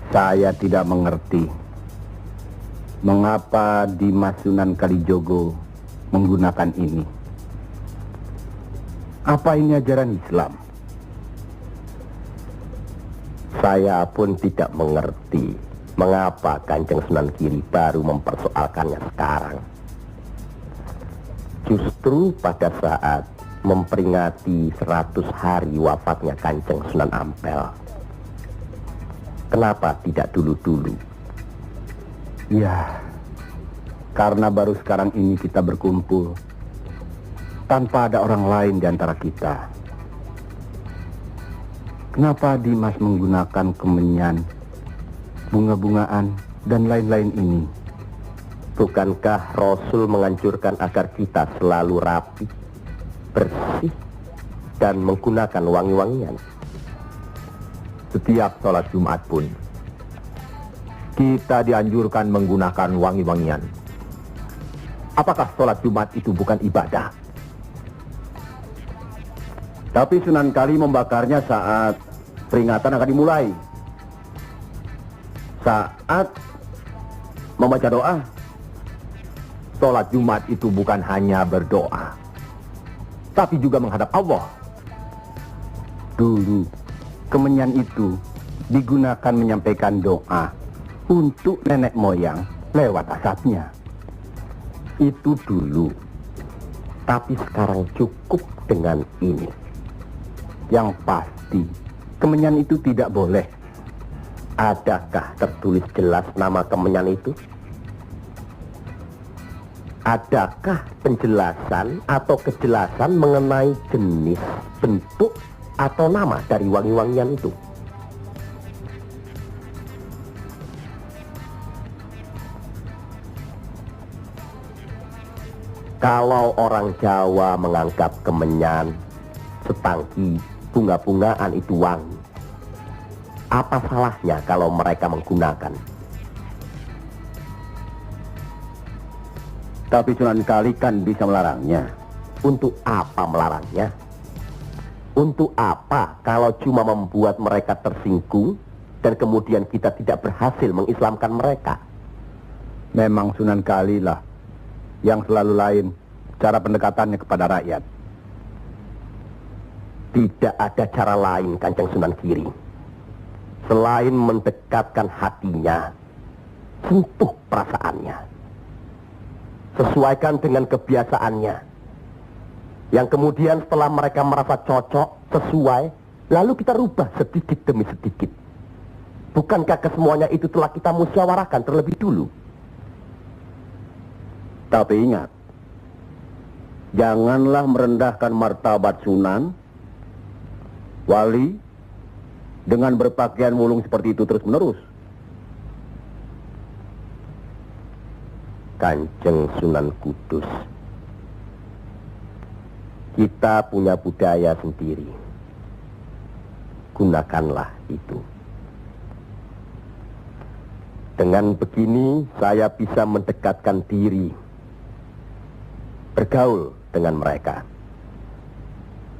Saya tidak mengerti mengapa Dimas Sunan Kalijogo menggunakan ini. Apa ini ajaran Islam? Saya pun tidak mengerti mengapa Kanjeng Sunan Giri baru mempersoalkannya sekarang. Justru pada saat memperingati 100 hari wafatnya Kanjeng Sunan Ampel. Kenapa tidak dulu-dulu? Ya, karena baru sekarang ini kita berkumpul tanpa ada orang lain di antara kita. Kenapa Dimas menggunakan kemenyan, bunga-bungaan, dan lain-lain ini? Bukankah Rasul menganjurkan agar kita selalu rapi, bersih, dan menggunakan wangi-wangian? Setiap sholat Jumat pun kita dianjurkan menggunakan wangi-wangian. Apakah sholat Jumat itu bukan ibadah? Tapi Sunan Kali membakarnya saat peringatan akan dimulai. Saat membaca doa. Sholat Jumat itu bukan hanya berdoa, tapi juga menghadap Allah. Dulu, kemenyan itu digunakan menyampaikan doa untuk nenek moyang lewat asapnya. Itu dulu. Tapi sekarang cukup dengan ini. Yang pasti, kemenyan itu tidak boleh. Adakah tertulis jelas nama kemenyan itu? Adakah penjelasan atau kejelasan mengenai jenis, bentuk, atau nama dari wangi-wangian itu? Kalau orang Jawa menganggap kemenyan, setangki, bunga-bungaan itu wangi, apa salahnya kalau mereka menggunakan? Tapi Sunan Kali kan bisa melarangnya. Untuk apa melarangnya? Untuk apa kalau cuma membuat mereka tersinggung dan kemudian kita tidak berhasil mengislamkan mereka? Memang Sunan Kali lah yang selalu lain cara pendekatannya kepada rakyat. Tidak ada cara lain Kanjeng Sunan Giri selain mendekatkan hatinya, sentuh perasaannya, sesuaikan dengan kebiasaannya, yang kemudian setelah mereka merasa cocok, sesuai, lalu kita rubah sedikit demi sedikit. Bukankah kesemuanya itu telah kita musyawarahkan terlebih dulu? Tapi ingat, janganlah merendahkan martabat Sunan Wali dengan berpakaian mulung seperti itu terus-menerus. Kanjeng Sunan Kudus, kita punya budaya sendiri. Gunakanlah itu. Dengan begini saya bisa mendekatkan diri, bergaul dengan mereka.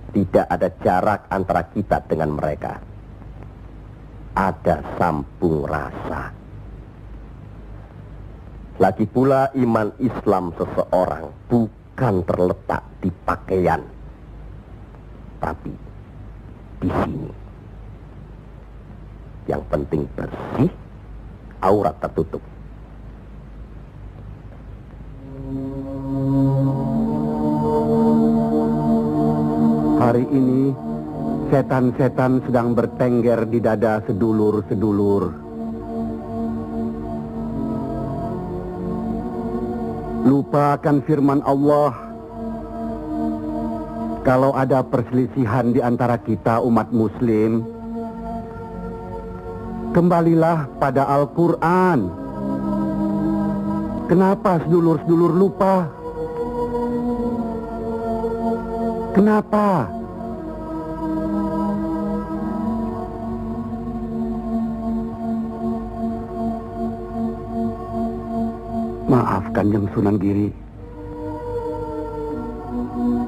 Tidak ada jarak antara kita dengan mereka. Ada sambung rasa. Lagi pula iman Islam seseorang bukan terletak di pakaian, tapi di sini. Yang penting bersih, aurat tertutup. Hari ini setan-setan sedang bertengger di dada sedulur-sedulur. Lupa akan firman Allah. Kalau ada perselisihan di antara kita umat muslim, kembalilah pada Al-Quran. Kenapa sedulur-sedulur lupa? Kenapa? Maaf Kanjeng Sunan Giri.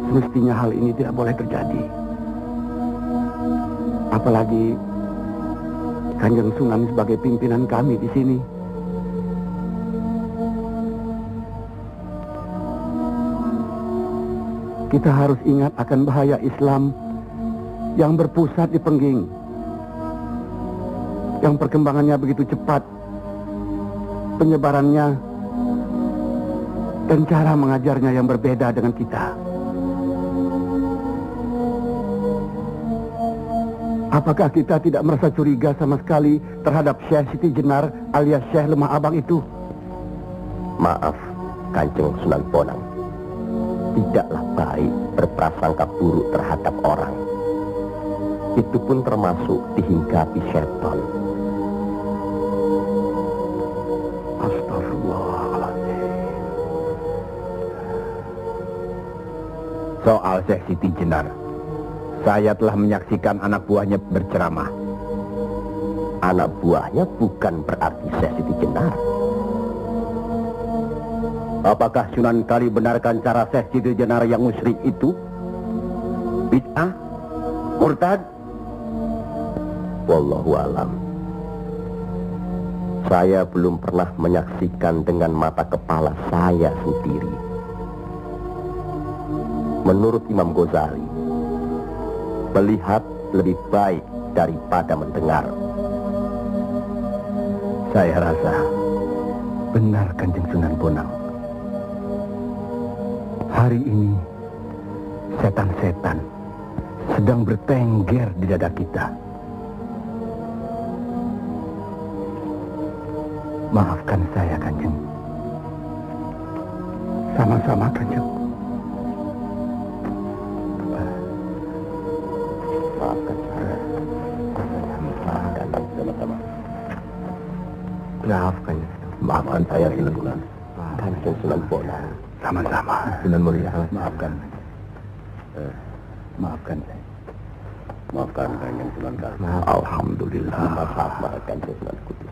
Semestinya hal ini tidak boleh terjadi. Apalagi Kanjeng Sunan sebagai pimpinan kami di sini. Kita harus ingat akan bahaya Islam yang berpusat di Pengging, yang perkembangannya begitu cepat, penyebarannya dan cara mengajarnya yang berbeda dengan kita. Apakah kita tidak merasa curiga sama sekali terhadap Syekh Siti Jenar alias Syekh Lemah Abang itu? Maaf, Kanjeng Sunan Bonang. Tidaklah baik berprasangka buruk terhadap orang. Itu pun termasuk dihinggapi setan. Astagfirullahaladzim. Soal Syekh Siti Jenar, saya telah menyaksikan anak buahnya berceramah. Anak buahnya bukan berarti Syekh Siti Jenar. Apakah Sunan Kali benarkan cara Syekh Siti Jenar yang musyrik itu? Bid'ah? Murtad? Wallahu alam. Saya belum pernah menyaksikan dengan mata kepala saya sendiri. Menurut Imam Ghazali, melihat lebih baik daripada mendengar. Saya rasa benar Kanjeng Sunan Bonang. Hari ini setan-setan sedang bertengger di dada kita. Maafkan saya, Kanjeng. Sama-sama, Kanjeng. Maafkan saya. Maafkan sama-sama. Maafkan. Maafkan saya, Sunan. Kanjeng Sunan Bonang. Sama-sama. Sunan Mulia. Maafkan. Maafkan saya. Maafkan Kanjeng Sunan Kali. Alhamdulillah. Maaf, Kanjeng Sunan Kudus.